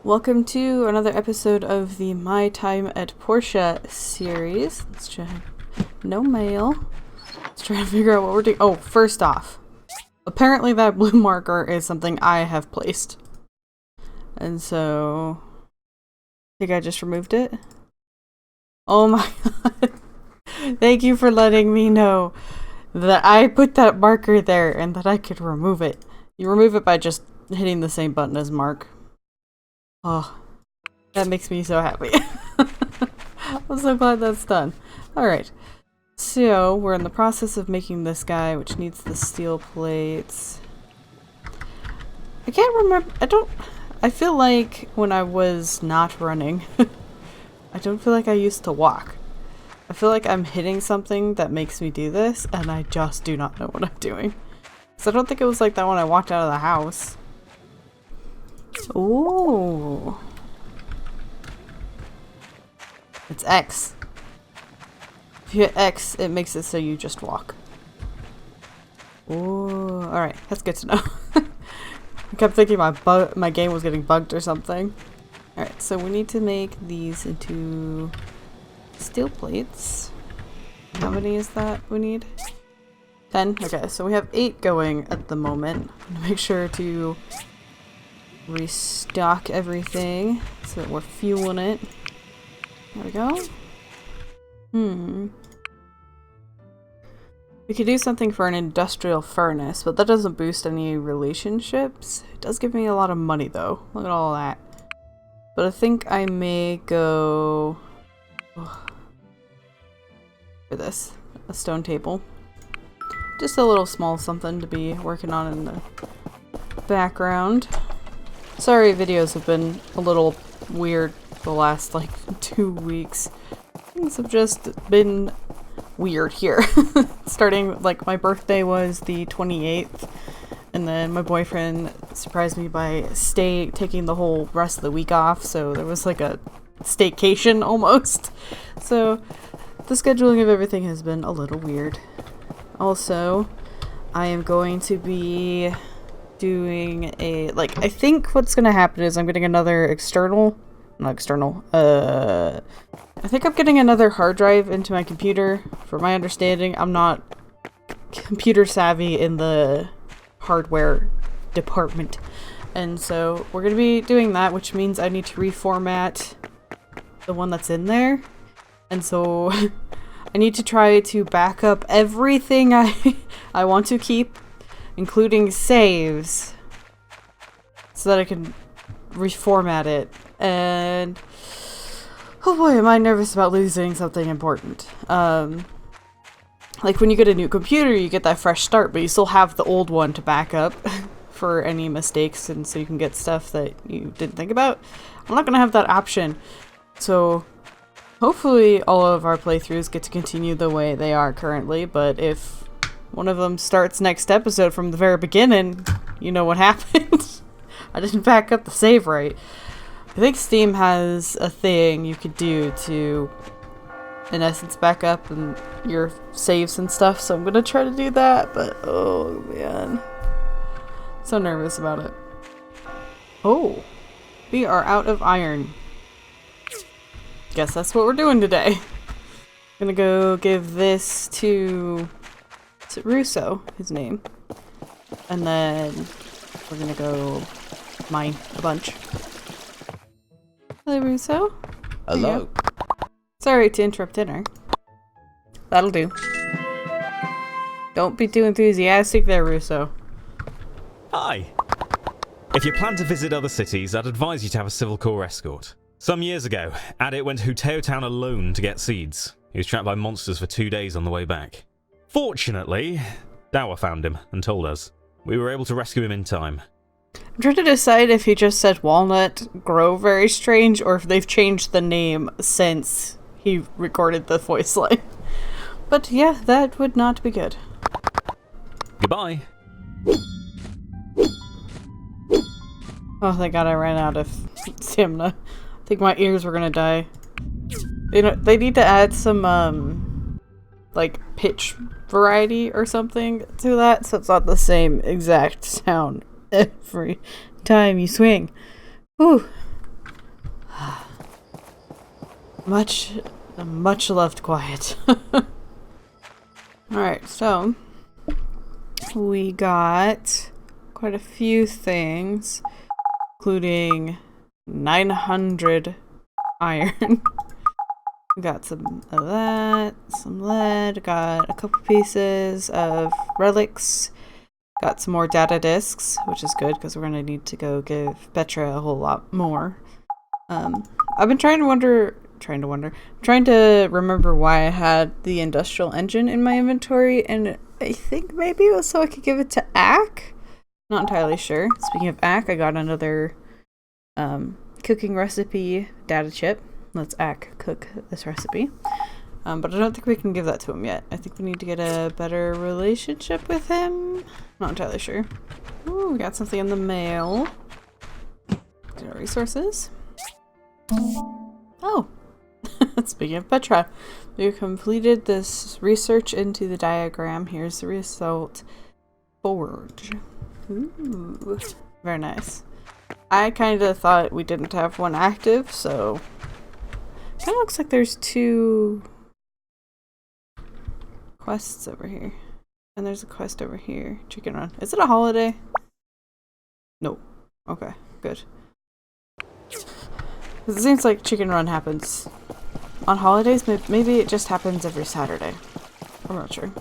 Welcome to another episode of the My Time at Portia series. Let's try. No mail. Let's try to figure out what we're doing. Oh, first off, apparently that blue marker is something I have placed. And so, I think I just removed it. Oh my god. Thank you for letting me know that I put that marker there and that I could remove it. You remove it by just hitting the same button as Mark. Oh, that makes me so happy. I'm so glad that's done. Alright, so we're in the process of making this guy, which needs the steel plates. I can't remember, I feel like when I was not running, I don't feel like I used to walk. I feel like I'm hitting something that makes me do this, and I just do not know what I'm doing. So I don't think it was like that when I walked out of the house. Ooh. It's X. If you hit X, it makes it so you just walk. Ooh. Alright, that's good to know. I kept thinking my game was getting bugged or something. Alright, so we need to make these into steel plates. How many is that we need? 10? Okay, so we have 8 going at the moment. I'm gonna make sure to restock everything so that we're fueling it. There we go. We could do something for an industrial furnace, but that doesn't boost any relationships. It does give me a lot of money though. Look at all that. But I think I may go for this. A stone table. Just a little small something to be working on in the background. Sorry, videos have been a little weird the last, like, 2 weeks. Things have just been weird here. Starting, like, my birthday was the 28th, and then my boyfriend surprised me by taking the whole rest of the week off, so there was, like, a staycation, almost. So, the scheduling of everything has been a little weird. Also, I am going to be doing a, like, I think what's gonna happen is I'm getting another I think I'm getting another hard drive into my computer. For my understanding, I'm not computer savvy in the hardware department. And so we're gonna be doing that, which means I need to reformat the one that's in there. And so I need to try to back up everything I want to keep, including saves, so that I can reformat it. And oh boy, am I nervous about losing something important. Like when you get a new computer, you get that fresh start, but you still have the old one to back up for any mistakes, and so you can get stuff that you didn't think about. I'm not gonna have that option, so hopefully all of our playthroughs get to continue the way they are currently, but if one of them starts next episode from the very beginning, you know what happened. I didn't back up the save right. I think Steam has a thing you could do to, in essence, back up and your saves and stuff, so I'm gonna try to do that, but oh man. So nervous about it. Oh, we are out of iron. Guess that's what we're doing today. I'm gonna go give this to... is it Russo, his name? And then we're gonna go mine a bunch. Hello, Russo. Hello. Sorry to interrupt dinner. That'll do. Don't be too enthusiastic there, Russo. Hi. If you plan to visit other cities, I'd advise you to have a Civil Corps escort. Some years ago, Adit went to Huteo Town alone to get seeds. He was trapped by monsters for 2 days on the way back. Fortunately, Dower found him and told us. We were able to rescue him in time. I'm trying to decide if he just said Walnut Grove very strange, or if they've changed the name since he recorded the voice line. But yeah, that would not be good. Goodbye. Oh, thank God I ran out of stamina. I think my ears were gonna die. You know, they need to add some, like, pitch variety or something to that, so it's not the same exact sound every time you swing. Whew. Much loved quiet. Alright, so we got quite a few things, including 900 iron. We got some of that, some lead, got a couple pieces of relics, got some more data discs, which is good because we're going to need to go give Petra a whole lot more. I've been trying to remember why I had the industrial engine in my inventory, and I think maybe it was so I could give it to Ack? Not entirely sure. Speaking of Ack, I got another cooking recipe data chip. Let's Ack cook this recipe. But I don't think we can give that to him yet. I think we need to get a better relationship with him. Not entirely sure. Ooh, we got something in the mail. Get our resources. Oh! Speaking of Petra, we completed this research into the diagram. Here's the result. Forge. Ooh, very nice. I kind of thought we didn't have one active, so kind of looks like there's 2 quests over here. And there's a quest over here. Chicken Run. Is it a holiday? No. Okay, good. It seems like Chicken Run happens on holidays. Maybe it just happens every Saturday. I'm not sure.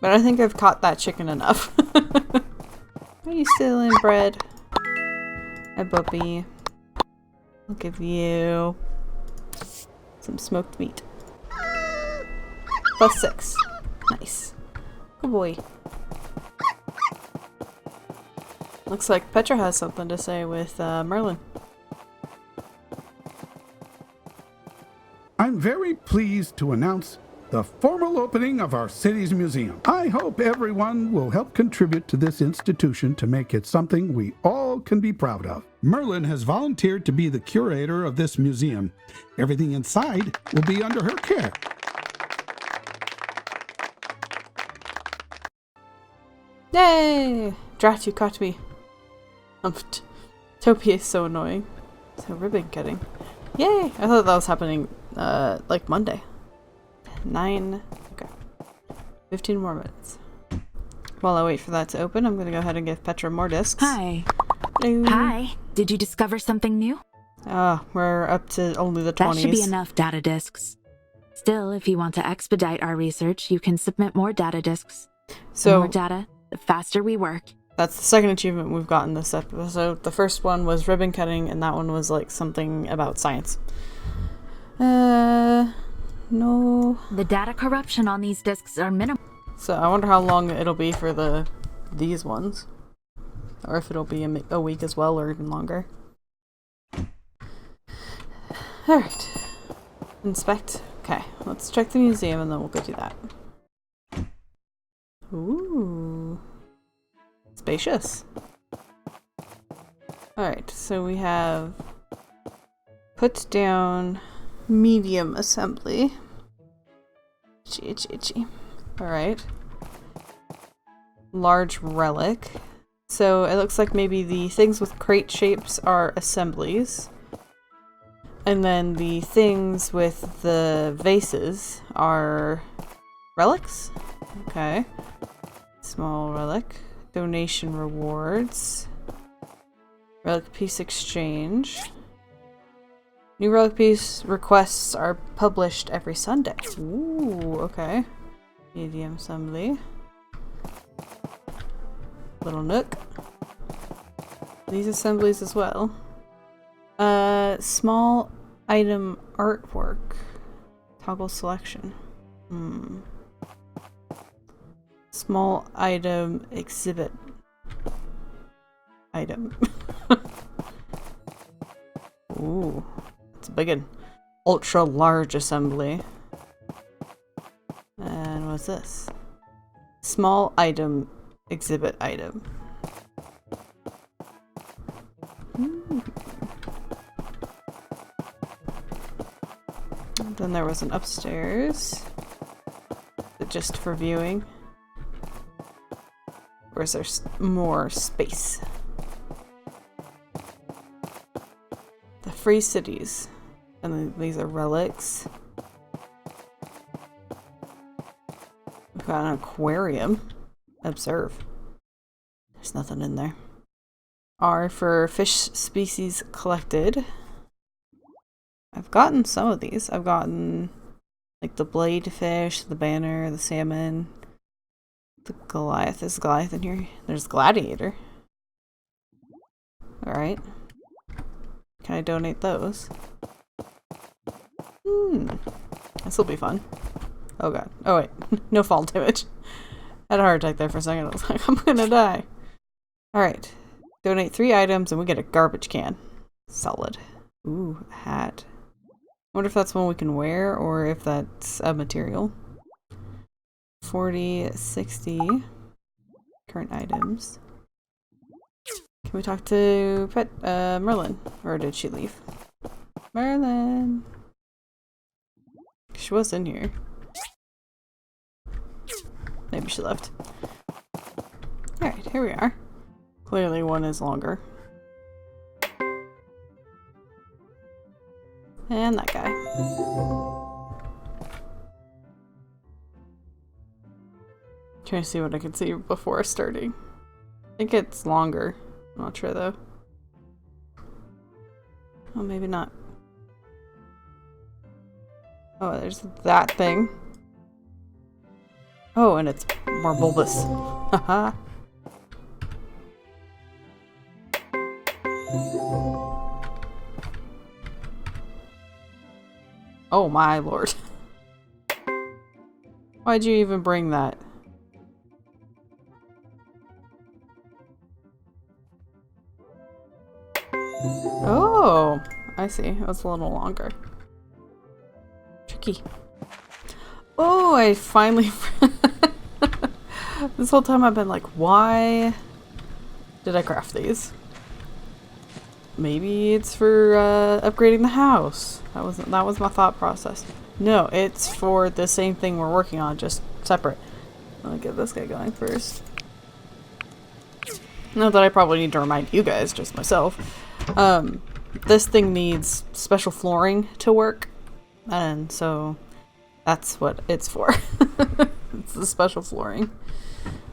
But I think I've caught that chicken enough. Are you still in bread? Hi, Buppy. I'll give you some smoked meat. +6. Nice. Good boy. Looks like Petra has something to say with Merlin. I'm very pleased to announce the formal opening of our city's museum. I hope everyone will help contribute to this institution to make it something we all can be proud of. Merlin has volunteered to be the curator of this museum. Everything inside will be under her care. Yay! Drat, you caught me. Topi is so annoying. So ribbon cutting. Yay! I thought that was happening like Monday. 9. Okay. 15 more minutes. While I wait for that to open, I'm gonna go ahead and give Petra more discs. Hi. Hello. Hi. Did you discover something new? We're up to only the 20s. That should be enough data discs. Still, if you want to expedite our research, you can submit more data discs. So, the more data, the faster we work. That's the second achievement we've gotten this episode. The first one was ribbon cutting, and that one was like something about science. No. The data corruption on these discs are minimal. So I wonder how long it'll be for these ones. Or if it'll be a week as well, or even longer. Alright. Inspect. Okay, let's check the museum and then we'll go do that. Ooh. Spacious. Alright, so we have put down medium assembly. Itchy. Alright. Large relic. So it looks like maybe the things with crate shapes are assemblies. And then the things with the vases are relics. Okay. Small relic. Donation rewards. Relic piece exchange. New relic piece requests are published every Sunday. Ooh, okay. Medium assembly. Little nook. These assemblies as well. Small item artwork. Toggle selection. Small item exhibit. Item. Ooh. It's a big one. Ultra large assembly. And what's this? Small item exhibit item. Then there was an upstairs. Just for viewing. Or is there more space? The free cities. And then these are relics. We've got an aquarium. Observe. There's nothing in there. R for fish species collected. I've gotten some of these. I've gotten like the blade fish, the banner, the salmon, the Goliath. Is Goliath in here? There's gladiator. Alright. Can I donate those? This will be fun. Oh god. Oh wait. No fall damage. I had a heart attack there for a second. I was like, I'm gonna die. Alright. Donate 3 items and we get a garbage can. Solid. Ooh, a hat. I wonder if that's one we can wear or if that's a material. 40, 60. Current items. Can we talk to Merlin? Or did she leave? Merlin! She was in here. Maybe she left. Alright, here we are. Clearly one is longer. And that guy. Trying to see what I can see before starting. I think it's longer. I'm not sure though. Oh, maybe not. Oh, there's that thing. Oh, and it's more bulbous. Haha. Oh my lord. Why'd you even bring that? Oh, I see. It was a little longer. Tricky. Oh, I finally... This whole time I've been like, why did I craft these? Maybe it's for upgrading the house. That was my thought process. No, it's for the same thing we're working on, just separate. I'll get this guy going first. Not that I probably need to remind you guys, just myself. This thing needs special flooring to work, and so that's what it's for. It's the special flooring.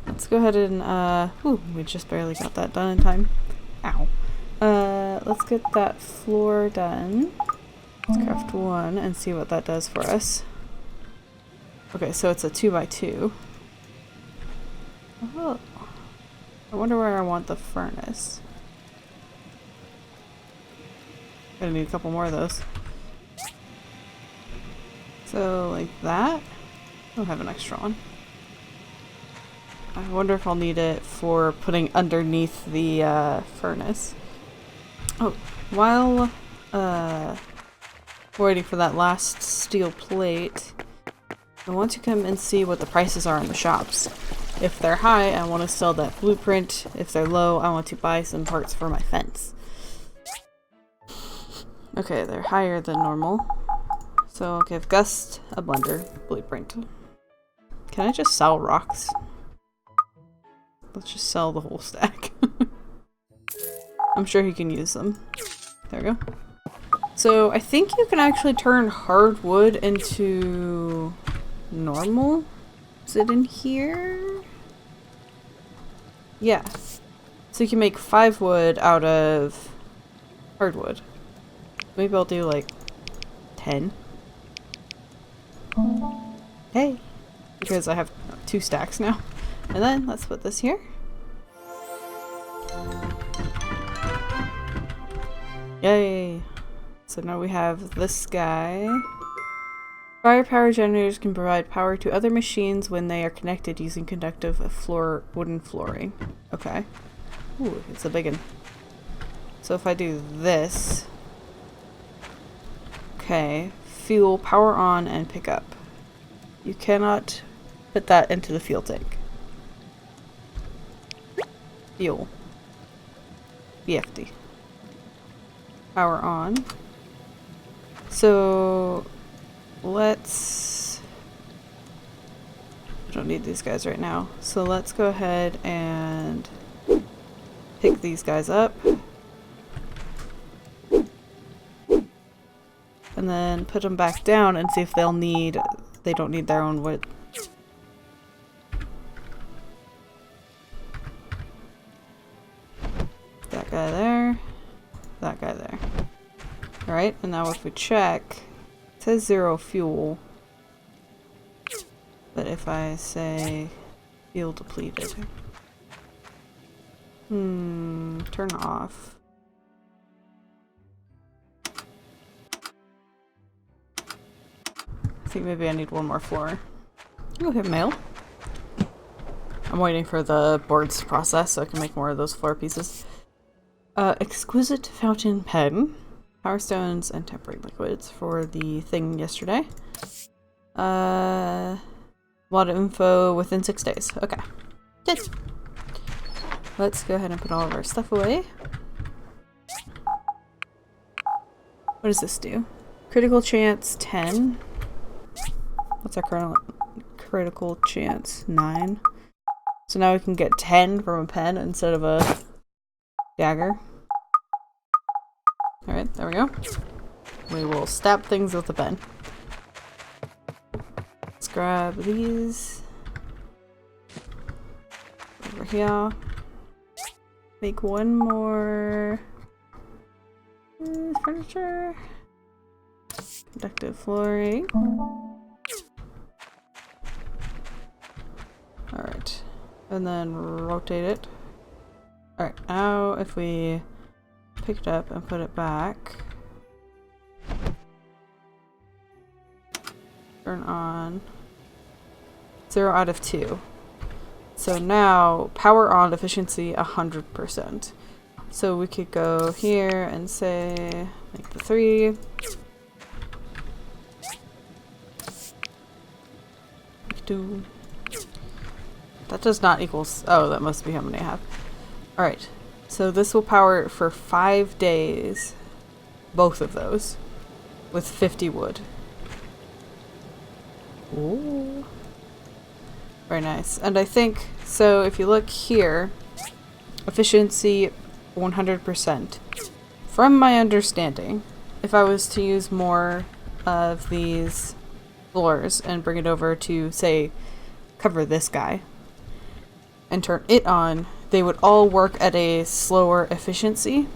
Let's go ahead and, ooh, we just barely got that done in time. Ow. Let's get that floor done. Let's craft 1 and see what that does for us. Okay, so it's a 2x2. Oh. I wonder where I want the furnace. Gonna need a couple more of those. So, like that. I'll have an extra one. I wonder if I'll need it for putting underneath the furnace. Oh, while waiting for that last steel plate, I want to come and see what the prices are in the shops. If they're high, I want to sell that blueprint. If they're low, I want to buy some parts for my fence. Okay, they're higher than normal. So I'll give Gust a blender blueprint. Can I just sell rocks? Let's just sell the whole stack. I'm sure he can use them. There we go. So I think you can actually turn hardwood into normal. Is it in here? Yeah. So you can make 5 wood out of hardwood. Maybe I'll do like 10. Hey! Because I have 2 stacks now. And then let's put this here. Yay! So now we have this guy. Fire power generators can provide power to other machines when they are connected using conductive wooden flooring. Okay. Ooh, it's a big one. So if I do this. Okay. Fuel, power on, and pick up. You cannot put that into the fuel tank. Fuel. BFD. Power on. So let's... I don't need these guys right now. So let's go ahead and pick these guys up. And and then put them back down and see if they don't need their own wood. That guy there, that guy there. Alright, and now if we check, it says 0 fuel. But if I say fuel depleted. Turn off. I think maybe I need one more floor. Go hit mail. I'm waiting for the boards to process so I can make more of those floor pieces. Exquisite fountain pen. Power stones and temporary liquids for the thing yesterday. A lot of info within 6 days. Okay. Good. Let's go ahead and put all of our stuff away. What does this do? Critical chance 10. What's our critical chance? 9. So now we can get 10 from a pen instead of a dagger. Alright, there we go. We will stab things with a pen. Let's grab these. Over here. Make one more furniture. Conductive flooring. Alright. And then rotate it. Alright, now if we pick it up and put it back. Turn on. 0 out of 2. So now, power on efficiency 100%. So we could go here and say, make the 3. That does not equal, oh, that must be how many I have. Alright, so this will power it for 5 days. Both of those. With 50 wood. Ooh. Very nice. And I think, so if you look here, efficiency 100%. From my understanding, if I was to use more of these floors and bring it over to, say, cover this guy, and turn it on, they would all work at a slower efficiency,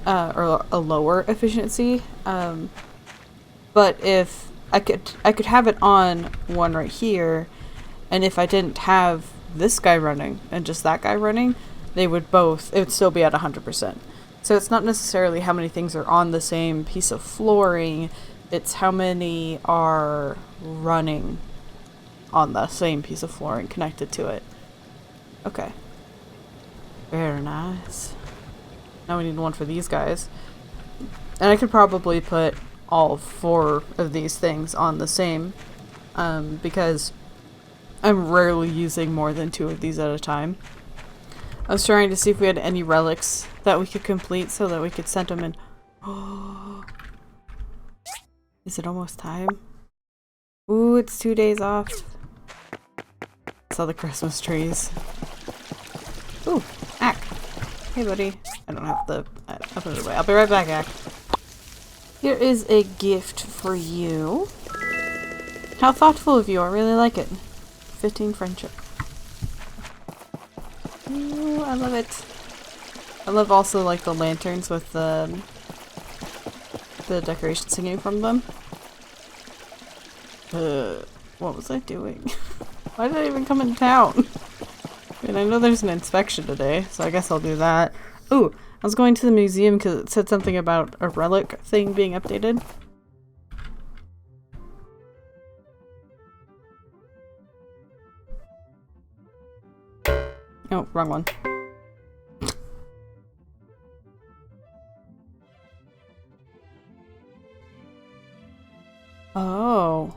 or a lower efficiency. But if I could have it on one right here, and if I didn't have this guy running and just that guy running, it would still be at 100%. So it's not necessarily how many things are on the same piece of flooring, it's how many are running on the same piece of flooring connected to it. Okay. Very nice. Now we need one for these guys. And I could probably put all 4 of these things on the same, because I'm rarely using more than 2 of these at a time. I was trying to see if we had any relics that we could complete so that we could send them in. Oh, is it almost time? Ooh, it's 2 days off. Saw the Christmas trees. Ooh, Ack. Hey, buddy. I don't have the. I'll put it away. I'll be right back, Ack. Here is a gift for you. How thoughtful of you. I really like it. 15 friendship. Ooh, I love it. I love also like the lanterns with the decorations hanging from them. What was I doing? Why did I even come in town? I mean, I know there's an inspection today, so I guess I'll do that. Ooh, I was going to the museum because it said something about a relic thing being updated. Oh, wrong one. Oh.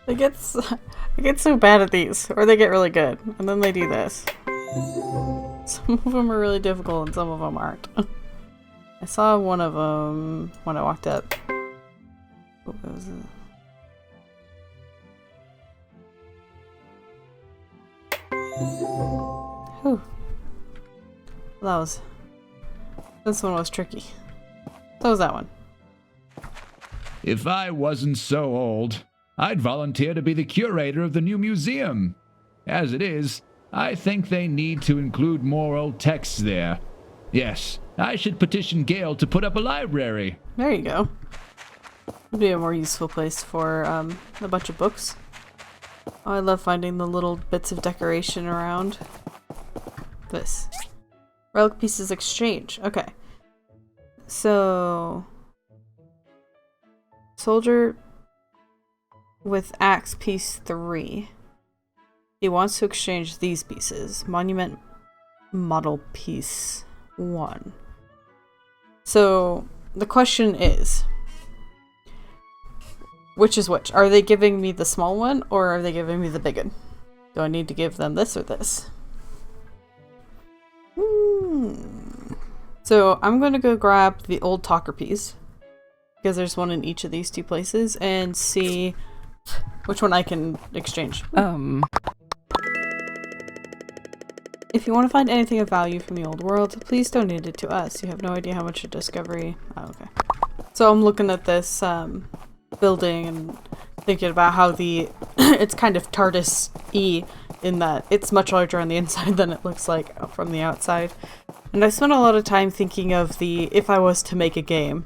I get so bad at these, or they get really good, and then they do this. Some of them are really difficult and some of them aren't. I saw one of them when I walked up. What was it? Whew. Well, this one was tricky. So was that one. If I wasn't so old, I'd volunteer to be the curator of the new museum. As it is, I think they need to include more old texts there. Yes, I should petition Gale to put up a library. There you go. Would be a more useful place for a bunch of books. Oh, I love finding the little bits of decoration around. This. Relic Pieces Exchange. Okay. So... Soldier with Axe Piece 3. He wants to exchange these pieces. Monument Model Piece 1. So, the question is... Which is which? Are they giving me the small one, or are they giving me the big one? Do I need to give them this or this? So I'm going to go grab the old talker piece, because there's one in each of these two places, and see which one I can exchange. If you want to find anything of value from the old world, please donate it to us. You have no idea how much a discovery... Oh, okay. So I'm looking at this building and thinking about how the it's kind of TARDIS-y in that it's much larger on the inside than it looks like from the outside. And I spent a lot of time thinking of the if I was to make a game.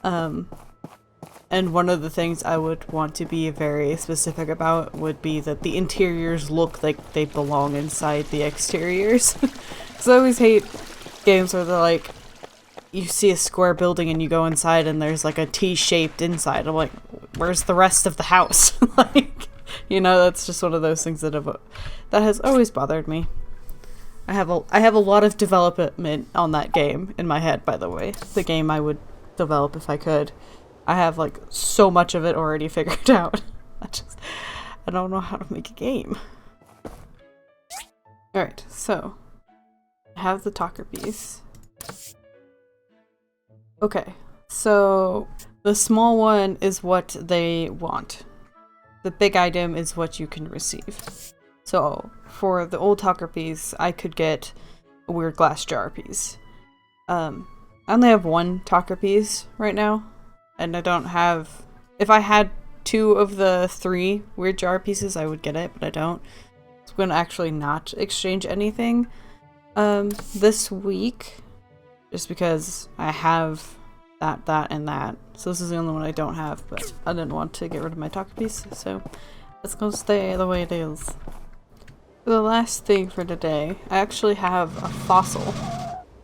And one of the things I would want to be very specific about would be that the interiors look like they belong inside the exteriors. Because I always hate games where they're like, you see a square building and you go inside and there's like a T-shaped inside. I'm like, where's the rest of the house? Like, you know, that's just one of those things that has always bothered me. I have a lot of development on that game in my head, by the way. The game I would develop if I could. I have like so much of it already figured out. I don't know how to make a game. Alright, so I have the talker piece. Okay, so the small one is what they want. The big item is what you can receive. So for the old talker piece, I could get a weird glass jar piece. I only have one talker piece right now, and I don't have... If I had 2 of the 3 weird jar pieces, I would get it, but I don't. So I'm going to actually not exchange anything this week. Just because I have that, and that. So this is the only one I don't have, but I didn't want to get rid of my talker piece, so it's gonna stay the way it is. For the last thing for today, I actually have a fossil,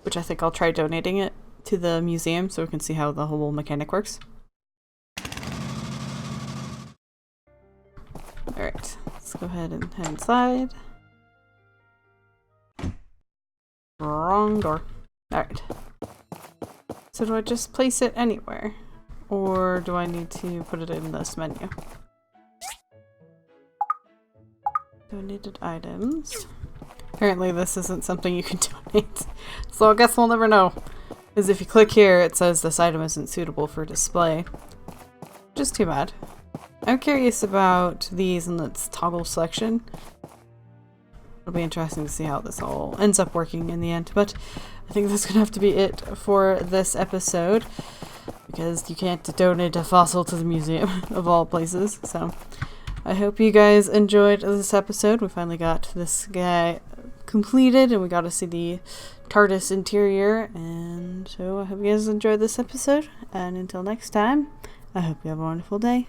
which I think I'll try donating it to the museum so we can see how the whole mechanic works. Alright, let's go ahead and head inside. Wrong door. Alright. So do I just place it anywhere? Or do I need to put it in this menu? Donated items. Apparently this isn't something you can donate. So I guess we'll never know. Because if you click here, it says this item isn't suitable for display. Just too bad. I'm curious about these in its toggle selection. It'll be interesting to see how this all ends up working in the end, but I think that's gonna have to be it for this episode, because you can't donate a fossil to the museum of all places. So I hope you guys enjoyed this episode. We finally got this guy completed and we got to see the TARDIS interior, and so I hope you guys enjoyed this episode, and until next time, I hope you have a wonderful day.